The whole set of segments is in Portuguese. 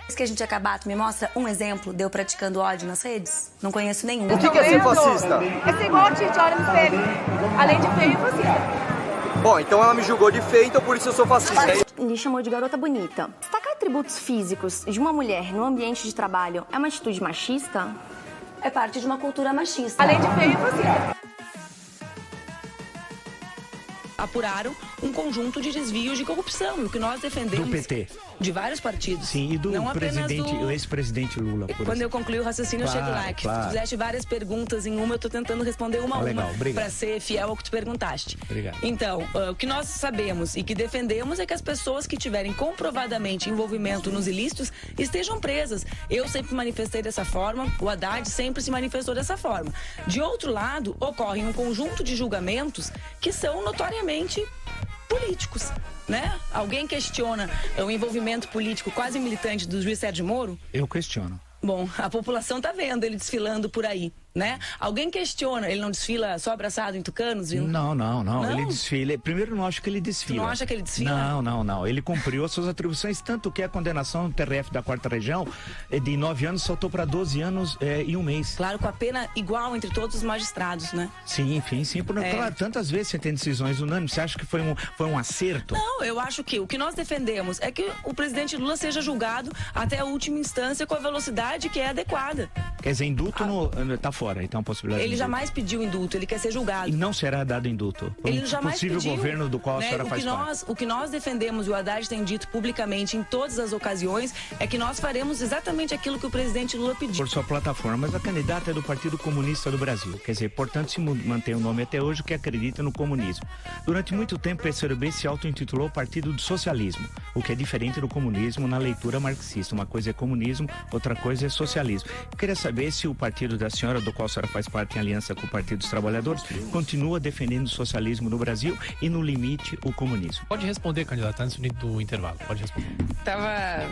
Se que a gente acabar, tu me mostra um exemplo de eu praticando ódio nas redes? Não conheço nenhum. O que é ser fascista? É ser igual a Tite, olha no espelho. Além de feio, fascista. Bom, então ela me julgou de feio, então por isso eu sou fascista. Me chamou de garota bonita. Destacar atributos físicos de uma mulher no ambiente de trabalho é uma atitude machista? É parte de uma cultura machista. Além de feio, fascista. Apuraram um conjunto de desvios de corrupção, o que nós defendemos. Do PT. De vários partidos. Sim, e do não presidente, do... o ex-presidente Lula. Quando eu concluí o raciocínio, eu chego lá. Que tu fizeste várias perguntas em uma, eu tô tentando responder uma a uma. Para ser fiel ao que tu perguntaste. Obrigado. Então, o que nós sabemos e que defendemos é que as pessoas que tiverem comprovadamente envolvimento nos ilícitos estejam presas. Eu sempre manifestei dessa forma, o Haddad sempre se manifestou dessa forma. De outro lado, ocorre um conjunto de julgamentos que são notoriamente políticos, né? Alguém questiona o envolvimento político quase militante do juiz Sérgio Moro? Eu questiono. Bom, a população tá vendo ele desfilando por aí, né? Alguém questiona, ele não desfila só abraçado em Tucanos, viu? Não. Ele desfila. Primeiro, não acho que ele desfila. Tu não acha que ele desfila? Não. Ele cumpriu as suas atribuições, tanto que a condenação do TRF da 4ª Região de 9 anos saltou para 12 anos e 1 mês. Claro, com a pena igual entre todos os magistrados, né? Sim. Claro, tantas vezes você tem decisões unânimes. Você acha que foi um acerto? Não, eu acho que o que nós defendemos é que o presidente Lula seja julgado até a última instância com a velocidade que é adequada. Quer dizer, indulto tá fora, então a possibilidade. Ele jamais pediu indulto, ele quer ser julgado. E não será dado indulto. Ele jamais possível pediu, governo do qual a senhora faz parte. O que nós defendemos, e o Haddad tem dito publicamente em todas as ocasiões, é que nós faremos exatamente aquilo que o presidente Lula pediu. Por sua plataforma, mas a candidata é do Partido Comunista do Brasil. Quer dizer, portanto, se mantém o nome até hoje que acredita no comunismo. Durante muito tempo, o PCdoB se auto-intitulou Partido do Socialismo, o que é diferente do comunismo na leitura marxista. Uma coisa é comunismo, outra coisa é socialismo. Eu queria saber se o partido da senhora, do qual a senhora faz parte em aliança com o Partido dos Trabalhadores, continua defendendo o socialismo no Brasil e, no limite, o comunismo. Pode responder, candidato, antes do intervalo. Pode responder. Estava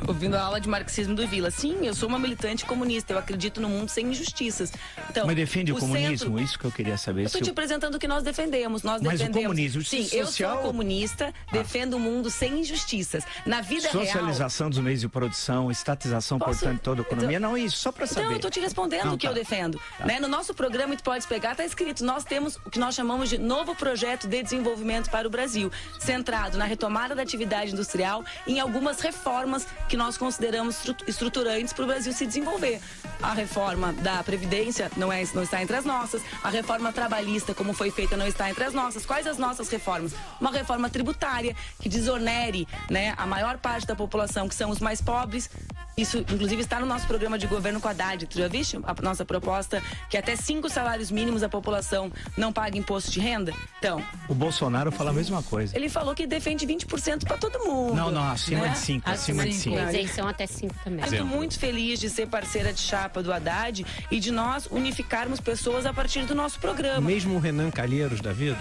ouvindo a aula de marxismo do Vila. Sim, eu sou uma militante comunista. Eu acredito no mundo sem injustiças. Então, mas defende o comunismo? Isso que eu queria saber. Eu estou te apresentando o que nós defendemos. Mas defendemos... o comunismo, sim, social... eu sou comunista, defendo o mundo sem injustiças. Na vida real... Socialização dos meios de produção, estatização, portanto, toda a economia. Não, isso, só para saber. Então, eu estou te respondendo o que eu defendo. Né? No nosso programa, tu pode pegar, está escrito, nós temos o que nós chamamos de novo projeto de desenvolvimento para o Brasil, centrado na retomada da atividade industrial e em algumas reformas que nós consideramos estruturantes para o Brasil se desenvolver. A reforma da Previdência não está entre as nossas, a reforma trabalhista, como foi feita, não está entre as nossas. Quais as nossas reformas? Uma reforma tributária que desonere, né, a maior parte da população, que são os mais pobres. Isso, inclusive, está no nosso programa de governo com a Haddad. Tu já viste a nossa proposta que até 5 salários mínimos a população não paga imposto de renda? Então... O Bolsonaro fala a mesma coisa. Ele falou que defende 20% para todo mundo. Não, acima de 5. Acima de 5. Isenção até 5 também. Estou muito feliz de ser parceira de chapa do Haddad e de nós unificarmos pessoas a partir do nosso programa. Mesmo o Renan Calheiros da vida?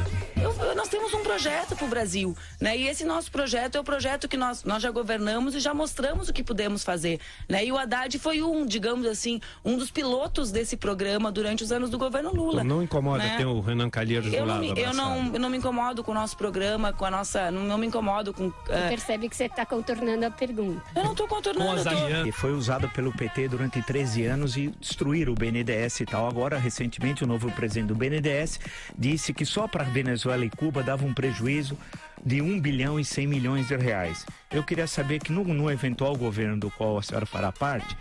Nós temos um projeto para o Brasil, né? E esse nosso projeto é o projeto que nós já governamos e já mostramos o que podemos fazer, né? E o Haddad foi digamos assim, um dos pilotos desse programa durante os anos do governo Lula. Então não incomoda, né? Ter o Renan Calheiros do lado eu não me incomodo com o nosso programa, com a nossa... Não me incomodo com... Você percebe que você está contornando a pergunta. Eu não estou contornando. E foi usado pelo PT durante 13 anos e destruíram o BNDES e tal. Agora, recentemente, o novo presidente do BNDES disse que só para Venezuela e Cuba dava um prejuízo de 1 bilhão e 100 milhões de reais. Eu queria saber que no eventual governo do qual a senhora fará parte,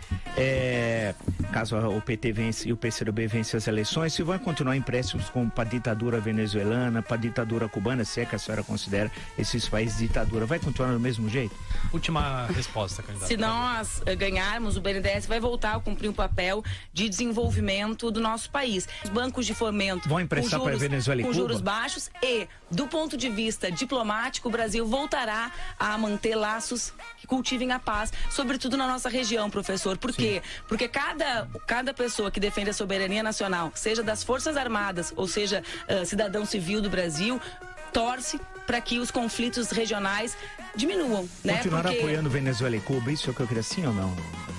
caso o PT vence e o PCdoB vence as eleições, se vão continuar empréstimos como para a ditadura venezuelana, para a ditadura cubana, se é que a senhora considera esses países ditadura, vai continuar do mesmo jeito? Última resposta, candidato. Se nós ganharmos, o BNDES vai voltar a cumprir um papel de desenvolvimento do nosso país. Os bancos de fomento vão emprestar para a Venezuela e com Cuba? Juros baixos e, do ponto de vista diplomático, o Brasil voltará a manter laços que cultivem a paz, sobretudo na nossa região, professor. Por quê? Porque cada pessoa que defende a soberania nacional, seja das Forças Armadas, ou seja, cidadão civil do Brasil, torce para que os conflitos regionais diminuam, né? Continuar apoiando Venezuela e Cuba, isso é o que eu queria, sim ou não?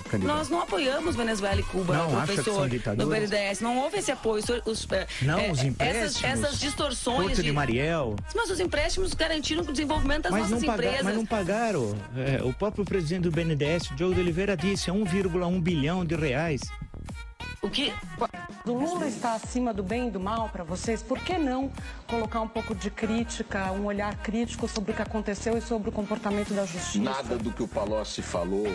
candidato? Nós não apoiamos Venezuela e Cuba, Não, acha que são professor, no ditaduras? BNDES. Não houve esse apoio. Os empréstimos. Essas distorções. Porto de Mariel. Mas os empréstimos garantiram o desenvolvimento das nossas empresas. Mas não pagaram. O próprio presidente do BNDES, Diogo de Oliveira, disse 1,1 bilhão de reais. O que? O Lula está acima do bem e do mal para vocês? Por que não colocar um pouco de crítica, um olhar crítico sobre o que aconteceu e sobre o comportamento da justiça? Nada do que o Palocci falou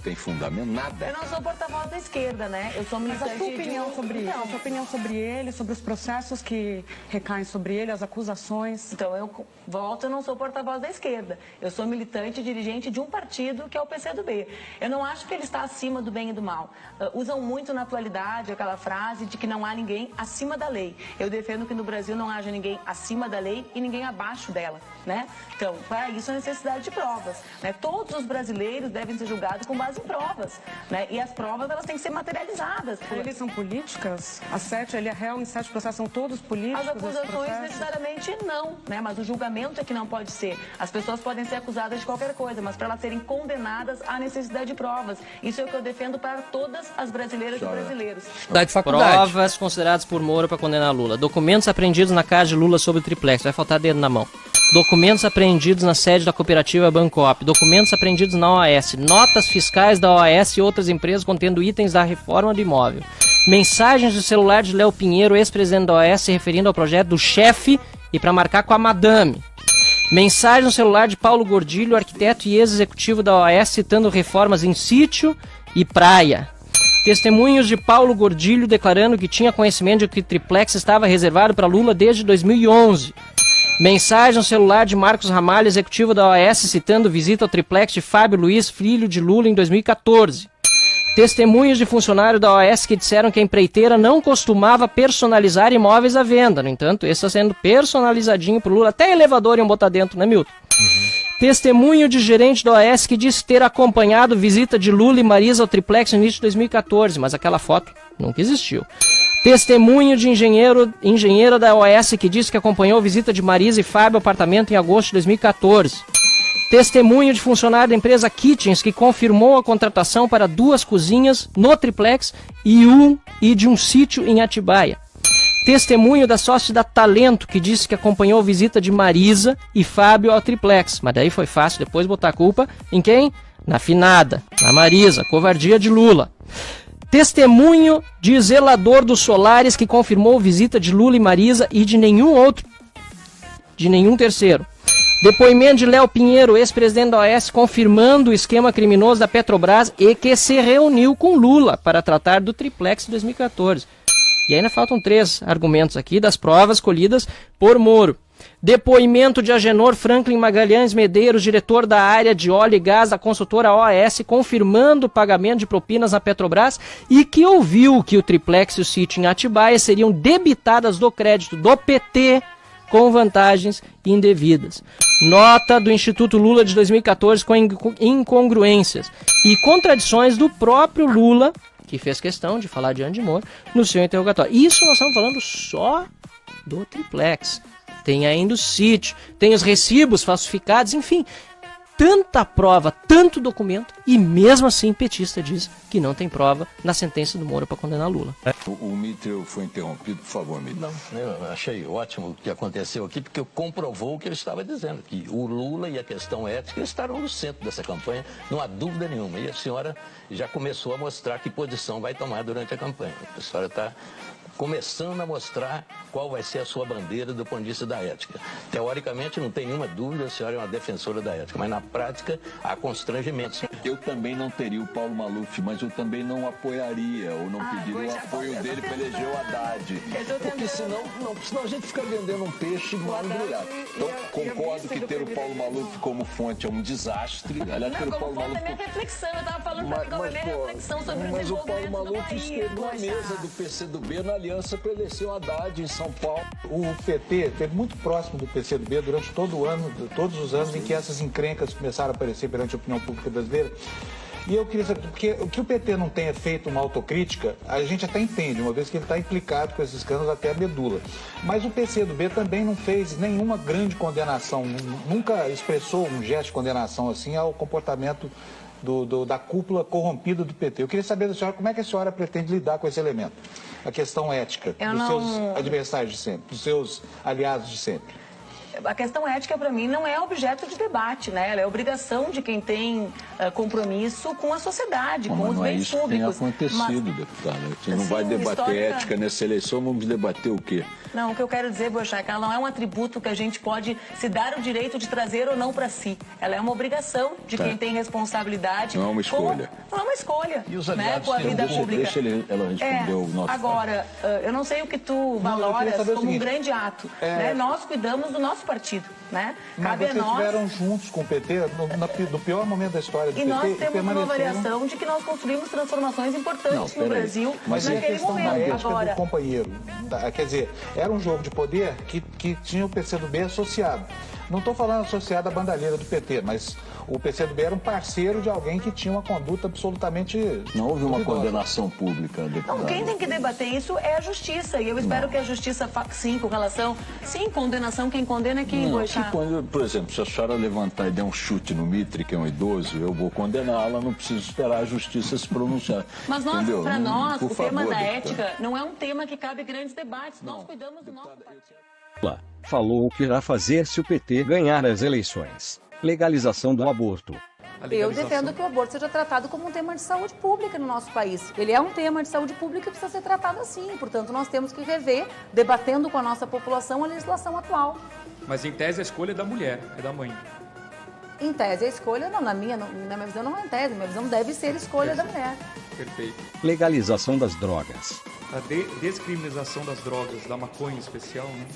tem fundamento, nada. Eu não sou porta-voz da esquerda, né? Eu sou militante. Mas a sua opinião sobre isso? A sua opinião sobre ele, sobre os processos que recaem sobre ele, as acusações? Então, eu volto, eu não sou porta-voz da esquerda. Eu sou militante e dirigente de um partido que é o PCdoB. Eu não acho que ele está acima do bem e do mal. Usam muito na atualidade aquela frase de que não há ninguém acima da lei. Eu defendo que no Brasil não haja ninguém acima da lei e ninguém abaixo dela, né? Então, para isso a necessidade de provas, né? Todos os brasileiros devem ser julgados com base em provas, né? E as provas, elas têm que ser materializadas. Eles são políticas? Ele é réu em 7 processos, são todos políticos? As acusações necessariamente não, né? Mas o julgamento é que não pode ser. As pessoas podem ser acusadas de qualquer coisa, mas para elas serem condenadas há necessidade de provas. Isso é o que eu defendo para todas as brasileiras e brasileiros. Provas consideradas por Moro para condenar Lula. Documentos apreendidos na casa de Lula sobre o triplex. Vai faltar dedo na mão. Documentos apreendidos na sede da cooperativa Bancoop. Documentos apreendidos na OAS. Notas fiscais da OAS e outras empresas contendo itens da reforma do imóvel. Mensagens do celular de Léo Pinheiro, ex-presidente da OAS, se referindo ao projeto do chefe e para marcar com a madame. Mensagem no celular de Paulo Gordilho, arquiteto e ex-executivo da OAS, citando reformas em sítio e praia. Testemunhos de Paulo Gordilho declarando que tinha conhecimento de que o triplex estava reservado para Lula desde 2011. Mensagem no celular de Marcos Ramalho, executivo da OAS, citando visita ao triplex de Fábio Luiz, filho de Lula, em 2014. Testemunhos de funcionário da OAS que disseram que a empreiteira não costumava personalizar imóveis à venda. No entanto, esse está sendo personalizadinho para o Lula. Até elevador iam botar dentro, né, Milton? Testemunho de gerente da OAS que disse ter acompanhado visita de Lula e Marisa ao triplex no início de 2014, mas aquela foto nunca existiu. Testemunho de engenheira da OAS que disse que acompanhou a visita de Marisa e Fábio ao apartamento em agosto de 2014. Testemunho de funcionário da empresa Kitchens que confirmou a contratação para 2 cozinhas no triplex e de um sítio em Atibaia. Testemunho da sócia da Talento que disse que acompanhou a visita de Marisa e Fábio ao triplex. Mas daí foi fácil depois botar a culpa em quem? Na finada, na Marisa, covardia de Lula. Testemunho de zelador dos Solares que confirmou visita de Lula e Marisa e de nenhum terceiro. Depoimento de Léo Pinheiro, ex-presidente da OAS, confirmando o esquema criminoso da Petrobras e que se reuniu com Lula para tratar do triplex de 2014. E ainda faltam 3 argumentos aqui das provas colhidas por Moro. Depoimento de Agenor Franklin Magalhães Medeiros, diretor da área de óleo e gás da consultora OAS, confirmando o pagamento de propinas na Petrobras e que ouviu que o triplex e o sítio em Atibaia seriam debitadas do crédito do PT com vantagens indevidas. Nota do Instituto Lula de 2014 com incongruências e contradições do próprio Lula, que fez questão de falar diante de Moro no seu interrogatório. Isso nós estamos falando só do triplex. Tem ainda o sítio, tem os recibos falsificados, enfim, tanta prova, tanto documento, e mesmo assim petista diz que não tem prova na sentença do Moro para condenar Lula. O Mitchell foi interrompido, por favor, Mitchell. Não, eu achei ótimo o que aconteceu aqui, porque comprovou o que ele estava dizendo, que o Lula e a questão ética estarão no centro dessa campanha, não há dúvida nenhuma. E a senhora já começou a mostrar que posição vai tomar durante a campanha. A senhora está começando a mostrar qual vai ser a sua bandeira do ponto de vista da ética. Teoricamente, não tem nenhuma dúvida, a senhora é uma defensora da ética, mas na prática há constrangimentos. Eu também não teria o Paulo Maluf, mas eu também não apoiaria ou não pediria o apoio dele para eleger o Haddad. Porque senão a gente fica vendendo um peixe mal embrulhado. Então, concordo que ter o Paulo Maluf como fonte é um desastre. Aliás, ter o Paulo Maluf... minha reflexão, eu estava falando para minha reflexão sobre o desenvolvimento do país. Mas o Paulo Maluf esteve na mesa do PCdoB na aliança para eleger o Haddad em São Paulo. O PT esteve muito próximo do PCdoB durante todos os anos em que essas encrencas começaram a aparecer perante a opinião pública brasileira. E eu queria saber, porque o que o PT não tenha feito uma autocrítica, a gente até entende, uma vez que ele está implicado com esses escândalos até a medula. Mas o PCdoB também não fez nenhuma grande condenação, nunca expressou um gesto de condenação assim ao comportamento da cúpula corrompida do PT. Eu queria saber da senhora como é que a senhora pretende lidar com esse elemento, a questão ética dos seus adversários de sempre, dos seus aliados de sempre. A questão ética, para mim, não é objeto de debate, né? Ela é obrigação de quem tem compromisso com a sociedade, com os bens públicos. Não é isso que tem acontecido, deputada. A gente não vai debater ética nessa eleição, vamos debater o quê? Não, o que eu quero dizer, Boechat, ela não é um atributo que a gente pode se dar o direito de trazer ou não para si. Ela é uma obrigação de quem tem responsabilidade. Não é uma escolha. Não é uma escolha. E os aliados, com a vida pública. Deixa ela responder o nosso Agora, eu não sei o que tu valoras como um grande ato. Né? Nós cuidamos do nosso partido, né? Cabe a nós. Vocês estiveram juntos com o PT no pior momento da história do PT. E nós temos uma avaliação de que nós construímos transformações importantes no Brasil naquele momento. Agora, do companheiro, quer dizer, era um jogo de poder que tinha o PCdoB associado. Não estou falando associado à bandalheira do PT, mas o PCdoB era um parceiro de alguém que tinha uma conduta absolutamente... Não houve uma condenação pública, deputada. Não, quem tem que debater isso é a justiça. E eu espero que a justiça faça, sim, com relação... Sim, condenação, quem condena é quem Boechat. Por exemplo, se a senhora levantar e der um chute no Mitre, que é um idoso, eu vou condená-la, não preciso esperar a justiça se pronunciar. Mas para nós, o tema da ética não é um tema que cabe grandes debates. Nós cuidamos do nosso partido. Falou o que irá fazer se o PT ganhar as eleições. Legalização do aborto. Eu defendo que o aborto seja tratado como um tema de saúde pública no nosso país. Ele é um tema de saúde pública e precisa ser tratado assim. Portanto, nós temos que rever, debatendo com a nossa população, a legislação atual. Mas, em tese, a escolha é da mulher, é da mãe. Em tese, a escolha, não, na minha visão, não é em tese. Na minha visão, deve ser a escolha da mulher. Perfeito. Legalização das drogas. A descriminalização das drogas, da maconha em especial, né?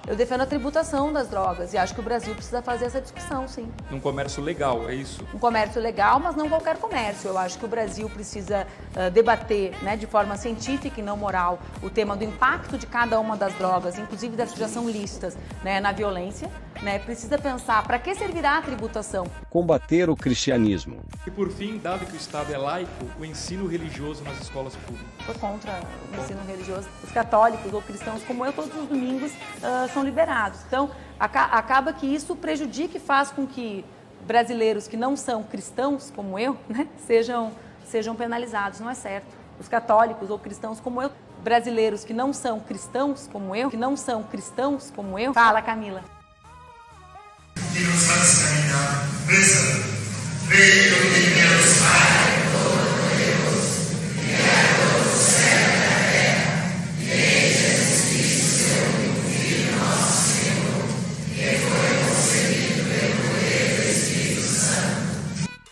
Eu defendo a tributação das drogas e acho que o Brasil precisa fazer essa discussão, sim. Num comércio legal, é isso? Um comércio legal, mas não qualquer comércio. Eu acho que o Brasil precisa debater, né, de forma científica e não moral o tema do impacto de cada uma das drogas, inclusive das que já são lícitas, né, na violência. Né, precisa pensar para que servirá a tributação. Combater o cristianismo. E por fim, dado que o Estado é laico, o ensino religioso nas escolas públicas. Sou contra o ensino religioso. Os católicos ou cristãos como eu, todos os domingos são liberados. Então, acaba que isso prejudica e faz com que brasileiros que não são cristãos como eu, né, sejam penalizados. Não é certo. Os católicos ou cristãos como eu, brasileiros que não são cristãos como eu, Fala, Camila.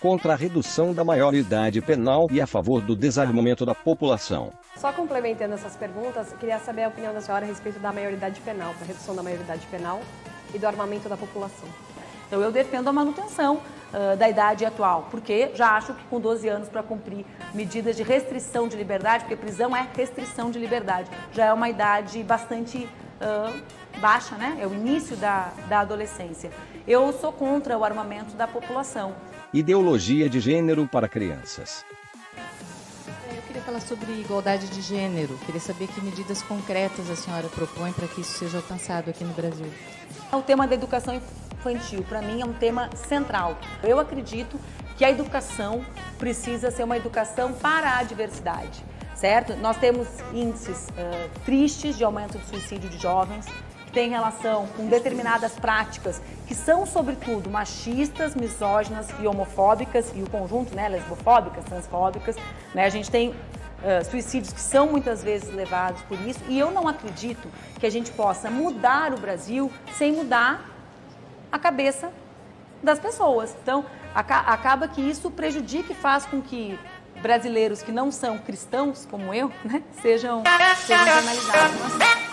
Contra a redução da maioridade penal e a favor do desarmamento da população. Só complementando essas perguntas, queria saber a opinião da senhora a respeito da maioridade penal, da redução da maioridade penal e do armamento da população. Então, eu defendo a manutenção da idade atual, porque já acho que com 12 anos para cumprir medidas de restrição de liberdade, porque prisão é restrição de liberdade, já é uma idade bastante baixa, né? É o início da adolescência. Eu sou contra o armamento da população. Ideologia de gênero para crianças. Eu queria falar sobre igualdade de gênero. Queria saber que medidas concretas a senhora propõe para que isso seja alcançado aqui no Brasil. O tema da educação infantil, para mim, é um tema central. Eu acredito que a educação precisa ser uma educação para a diversidade, certo? Nós temos índices tristes de aumento de suicídio de jovens, que tem relação com determinadas práticas que são, sobretudo, machistas, misóginas e homofóbicas, e o conjunto, né, lesbofóbicas, transfóbicas, né? A gente tem suicídios que são muitas vezes levados por isso, e eu não acredito que a gente possa mudar o Brasil sem mudar a cabeça das pessoas. Então, acaba que isso prejudica e faz com que brasileiros que não são cristãos, como eu, né, sejam penalizados.